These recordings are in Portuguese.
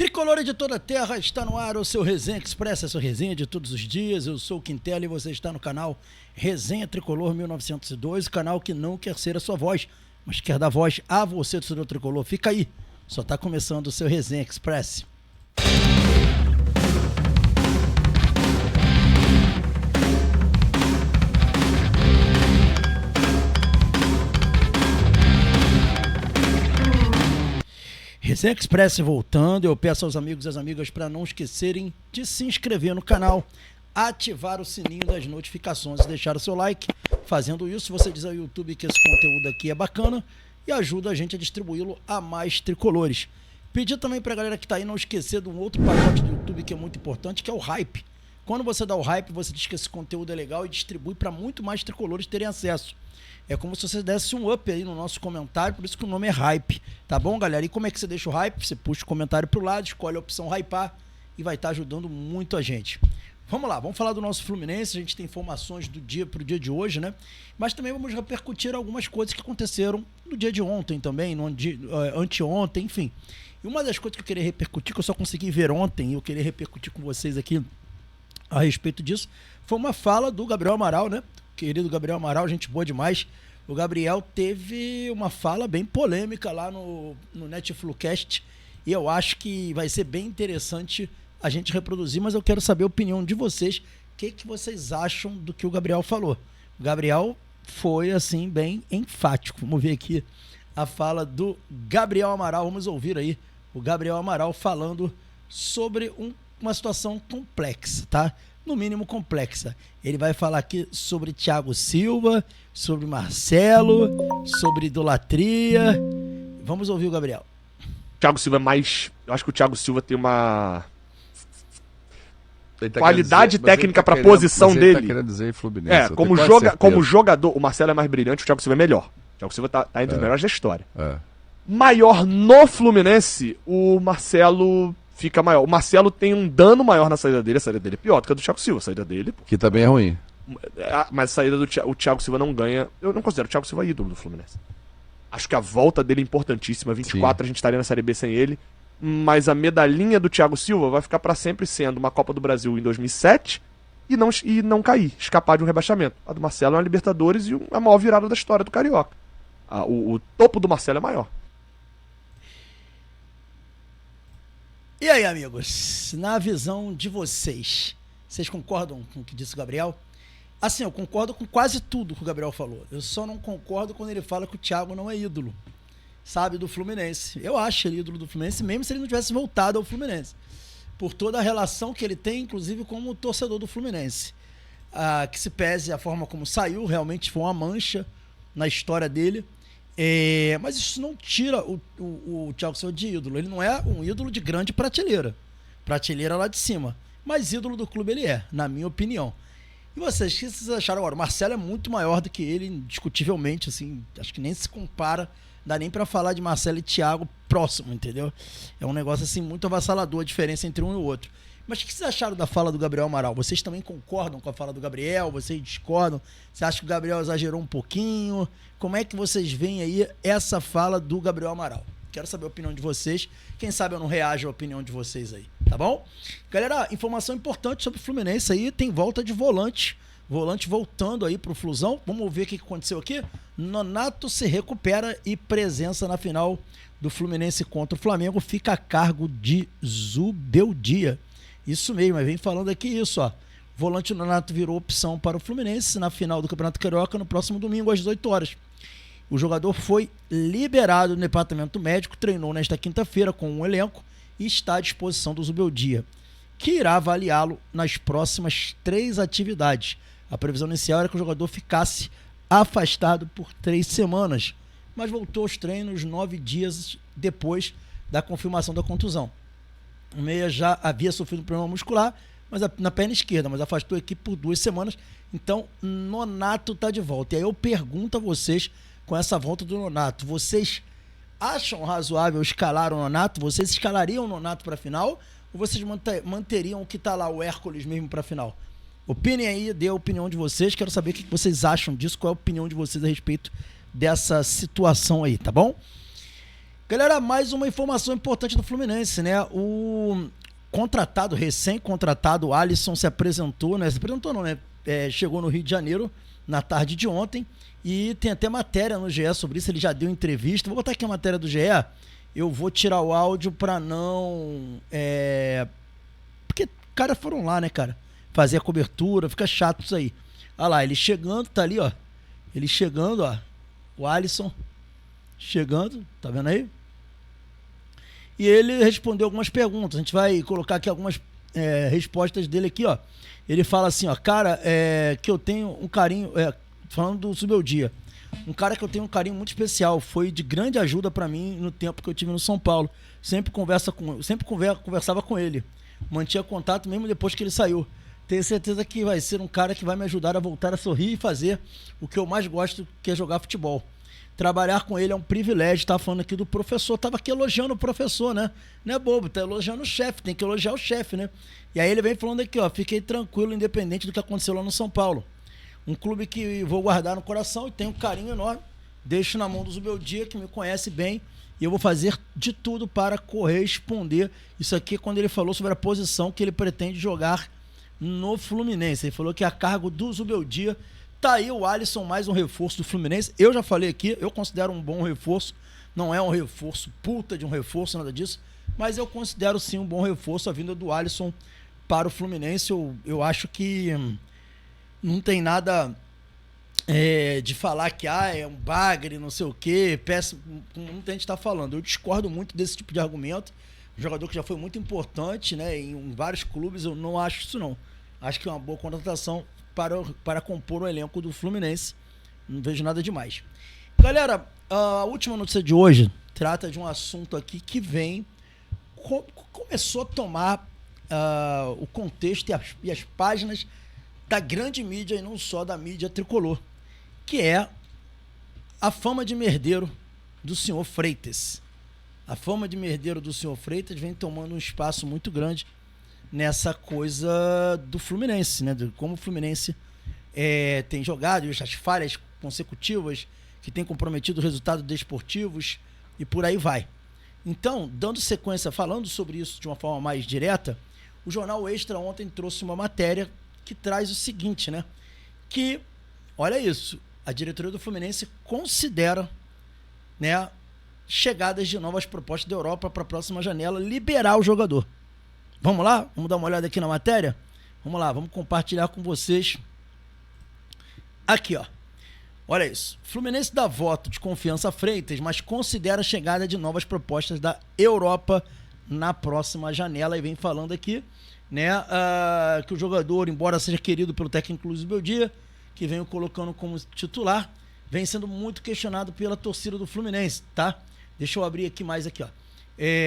Tricolor de toda a terra, está no ar o seu Resenha Express, a sua resenha de todos os dias. Eu sou o Quintela e você está no canal Resenha Tricolor 1902, canal que não quer ser a sua voz, mas quer dar voz a você, torcedor tricolor. Fica aí, só está começando o seu Resenha Express. Resenha Express voltando, eu peço aos amigos e às amigas para não esquecerem de se inscrever no canal, ativar o sininho das notificações e deixar o seu like. Fazendo isso, você diz ao YouTube que esse conteúdo aqui é bacana e ajuda a gente a distribuí-lo a mais tricolores. Pedir também para a galera que está aí não esquecer de um outro pacote do YouTube que é muito importante, que é o Hype. Quando você dá o Hype, você diz que esse conteúdo é legal e distribui para muito mais tricolores terem acesso. É como se você desse um up aí no nosso comentário, por isso que o nome é Hype, tá bom, galera? E como é que você deixa o Hype? Você puxa o comentário pro lado, escolhe a opção Hypar e vai estar ajudando muito a gente. Vamos lá, vamos falar do nosso Fluminense, a gente tem informações do dia pro dia de hoje, né? Mas também vamos repercutir algumas coisas que aconteceram no dia de ontem também, no anteontem, enfim. E uma das coisas que eu queria repercutir, que eu só consegui ver ontem, e eu queria repercutir com vocês aqui a respeito disso, foi uma fala do Gabriel Amaral, né? Querido Gabriel Amaral, gente boa demais. O Gabriel teve uma fala bem polêmica lá no Netflucast e eu acho que vai ser bem interessante a gente reproduzir, mas eu quero saber a opinião de vocês. O que vocês acham do que o Gabriel falou? O Gabriel foi, assim, bem enfático. Vamos ver aqui a fala do Gabriel Amaral. Vamos ouvir aí o Gabriel Amaral falando sobre uma situação complexa, tá? No mínimo complexa. Ele vai falar aqui sobre Thiago Silva, sobre Marcelo, sobre idolatria. Vamos ouvir o Gabriel. Thiago Silva é mais... Eu acho que o Thiago Silva tem uma qualidade técnica para a posição dele. Ele tá querendo dizer Fluminense. Como jogador, o Marcelo é mais brilhante, o Thiago Silva é melhor. O Thiago Silva tá entre os melhores da história. Maior no Fluminense, o Marcelo fica maior. O Marcelo tem um dano maior na saída dele. A saída dele é pior do que a do Thiago Silva. A saída dele... Que também é ruim. Mas a saída do o Thiago Silva não ganha. Eu não considero o Thiago Silva ídolo do Fluminense. Acho que a volta dele é importantíssima. 24 Sim. A gente estaria na Série B sem ele. Mas a medalhinha do Thiago Silva vai ficar para sempre sendo uma Copa do Brasil em 2007 e não cair, escapar de um rebaixamento. A do Marcelo é uma Libertadores e a maior virada da história do Carioca. O topo do Marcelo é maior. E aí, amigos, na visão de vocês, vocês concordam com o que disse o Gabriel? Assim, eu concordo com quase tudo que o Gabriel falou. Eu só não concordo quando ele fala que o Thiago não é ídolo, sabe, do Fluminense. Eu acho ele ídolo do Fluminense, mesmo se ele não tivesse voltado ao Fluminense. Por toda a relação que ele tem, inclusive, como torcedor do Fluminense. Que se pese a forma como saiu, realmente foi uma mancha na história dele. Mas isso não tira o Thiago Silva de ídolo. Ele não é um ídolo de grande prateleira. Prateleira lá de cima. Mas ídolo do clube ele é, na minha opinião. E vocês, o que vocês acharam agora? O Marcelo é muito maior do que ele, indiscutivelmente, assim, acho que nem se compara, não dá nem pra falar de Marcelo e Thiago próximo, entendeu? É um negócio assim muito avassalador a diferença entre um e o outro. Mas o que vocês acharam da fala do Gabriel Amaral? Vocês também concordam com a fala do Gabriel? Vocês discordam? Você acha que o Gabriel exagerou um pouquinho? Como é que vocês veem aí essa fala do Gabriel Amaral? Quero saber a opinião de vocês. Quem sabe eu não reajo à opinião de vocês aí, tá bom? Galera, informação importante sobre o Fluminense aí, tem volta de volante. Volante voltando aí pro Flusão. Vamos ver o que aconteceu aqui. Nonato se recupera e presença na final do Fluminense contra o Flamengo fica a cargo de Zubeldia. Isso mesmo, mas vem falando aqui isso, ó. Volante Nonato virou opção para o Fluminense na final do Campeonato Carioca no próximo domingo às 18 horas. O jogador foi liberado no departamento médico, treinou nesta quinta-feira com um elenco e está à disposição do Zubeldia, que irá avaliá-lo nas próximas 3 atividades. A previsão inicial era que o jogador ficasse afastado por 3 semanas, mas voltou aos treinos 9 dias depois da confirmação da contusão. O meia já havia sofrido um problema muscular na perna esquerda, mas afastou a equipe por 2 semanas. Então, Nonato está de volta. E aí eu pergunto a vocês, com essa volta do Nonato, vocês acham razoável escalar o Nonato? Vocês escalariam o Nonato para a final? Ou vocês manteriam o que está lá, o Hércules mesmo para a final? Opinem aí, dê a opinião de vocês. Quero saber o que vocês acham disso, qual é a opinião de vocês a respeito dessa situação aí, tá bom? Galera, mais uma informação importante do Fluminense, né? O contratado, recém-contratado, Alisson se apresentou, né? Se apresentou não, né? Chegou no Rio de Janeiro na tarde de ontem e tem até matéria no GE sobre isso, ele já deu entrevista. Vou botar aqui a matéria do GE, eu vou tirar o áudio pra não... Porque caras foram lá, né, cara? Fazer a cobertura, fica chato isso aí. Olha lá, ele chegando, tá ali, ó. Ele chegando, ó. O Alisson chegando, tá vendo aí? E ele respondeu algumas perguntas. A gente vai colocar aqui algumas respostas dele aqui, ó. Ele fala assim, ó, cara, que eu tenho um carinho, falando do Zubeldia, um cara que eu tenho um carinho muito especial, foi de grande ajuda pra mim no tempo que eu tive no São Paulo. Sempre conversava com ele, mantinha contato mesmo depois que ele saiu. Tenho certeza que vai ser um cara que vai me ajudar a voltar a sorrir e fazer o que eu mais gosto, que é jogar futebol. Trabalhar com ele é um privilégio. Tá falando aqui do professor, tava aqui elogiando o professor, né? Não é bobo, tá elogiando o chefe, tem que elogiar o chefe, né? E aí ele vem falando aqui, ó, fiquei tranquilo, independente do que aconteceu lá no São Paulo. Um clube que vou guardar no coração e tenho um carinho enorme. Deixo na mão do Zubeldia, que me conhece bem, e eu vou fazer de tudo para corresponder. Isso aqui é quando ele falou sobre a posição que ele pretende jogar no Fluminense. Ele falou que a cargo do Zubeldia. Tá aí o Alisson, mais um reforço do Fluminense. Eu já falei aqui, eu considero um bom reforço. Não é um reforço, puta de um reforço, nada disso. Mas eu considero sim um bom reforço a vinda do Alisson para o Fluminense. Eu acho que não tem nada de falar que é um bagre, não sei o quê, péssimo, como muita gente está falando. Eu discordo muito desse tipo de argumento. Um jogador que já foi muito importante, né, em vários clubes, eu não acho isso não. Acho que é uma boa contratação para compor o elenco do Fluminense. Não vejo nada demais. Galera, a última notícia de hoje trata de um assunto aqui que começou a tomar o contexto e as páginas da grande mídia e não só da mídia tricolor, que é a fama de merdeiro do senhor Freitas. A fama de merdeiro do senhor Freitas vem tomando um espaço muito grande nessa coisa do Fluminense, né? De como o Fluminense tem jogado, as falhas consecutivas que tem comprometido resultados desportivos e por aí vai. Então, dando sequência, falando sobre isso de uma forma mais direta, o Jornal Extra ontem trouxe uma matéria que traz o seguinte, né? Que, olha isso, a diretoria do Fluminense considera, né, chegadas de novas propostas da Europa para a próxima janela, liberar o jogador. Vamos lá? Vamos dar uma olhada aqui na matéria? Vamos lá, vamos compartilhar com vocês. Aqui, ó. Olha isso. Fluminense dá voto de confiança a Freitas, mas considera a chegada de novas propostas da Europa na próxima janela. E vem falando aqui, né, que o jogador, embora seja querido pelo técnico Luiz Beldia, que vem o colocando como titular, vem sendo muito questionado pela torcida do Fluminense, tá? Deixa eu abrir aqui mais aqui, ó.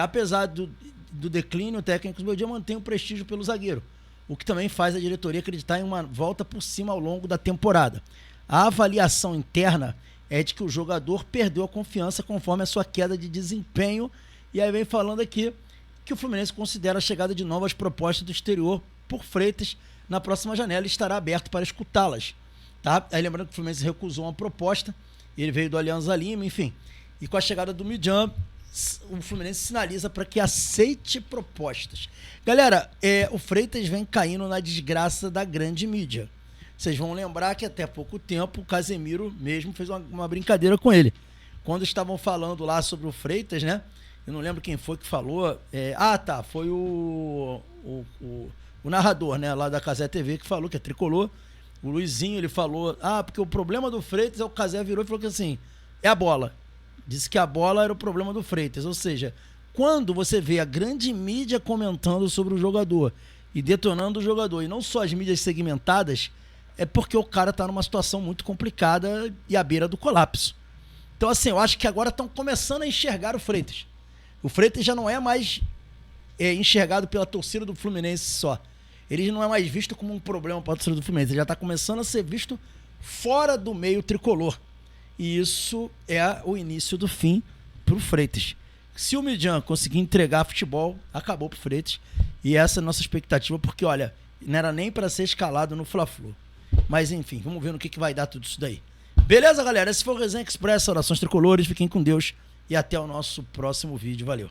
Apesar do declínio, o técnico Beldia mantém o prestígio pelo zagueiro, o que também faz a diretoria acreditar em uma volta por cima ao longo da temporada. A avaliação interna é de que o jogador perdeu a confiança conforme a sua queda de desempenho, e aí vem falando aqui que o Fluminense considera a chegada de novas propostas do exterior por Freitas na próxima janela e estará aberto para escutá-las, tá? Aí lembrando que o Fluminense recusou uma proposta, ele veio do Alianza Lima, enfim, e com a chegada do Midjan, o Fluminense sinaliza para que aceite propostas. Galera, o Freitas vem caindo na desgraça da grande mídia. Vocês vão lembrar que até pouco tempo o Casemiro mesmo fez uma brincadeira com ele. Quando estavam falando lá sobre o Freitas, né? Eu não lembro quem foi que falou. Foi o narrador, né? Lá da Cazé TV que falou, que é tricolor. O Luizinho, ele falou, porque o problema do Freitas o Cazé virou e falou que assim, é a bola. Disse que a bola era o problema do Freitas. Ou seja, quando você vê a grande mídia comentando sobre o jogador e detonando o jogador, e não só as mídias segmentadas, é porque o cara tá numa situação muito complicada e à beira do colapso. Então, assim, eu acho que agora estão começando a enxergar o Freitas. O Freitas já não é mais enxergado pela torcida do Fluminense só. Ele não é mais visto como um problema para a torcida do Fluminense. Ele já está começando a ser visto fora do meio tricolor. E isso é o início do fim pro Freitas. Se o Midjan conseguir entregar futebol, acabou pro Freitas. E essa é a nossa expectativa, porque, olha, não era nem para ser escalado no Fla-Flu. Mas, enfim, vamos ver no que vai dar tudo isso daí. Beleza, galera? Esse foi o Resenha Express, orações tricolores. Fiquem com Deus e até o nosso próximo vídeo. Valeu!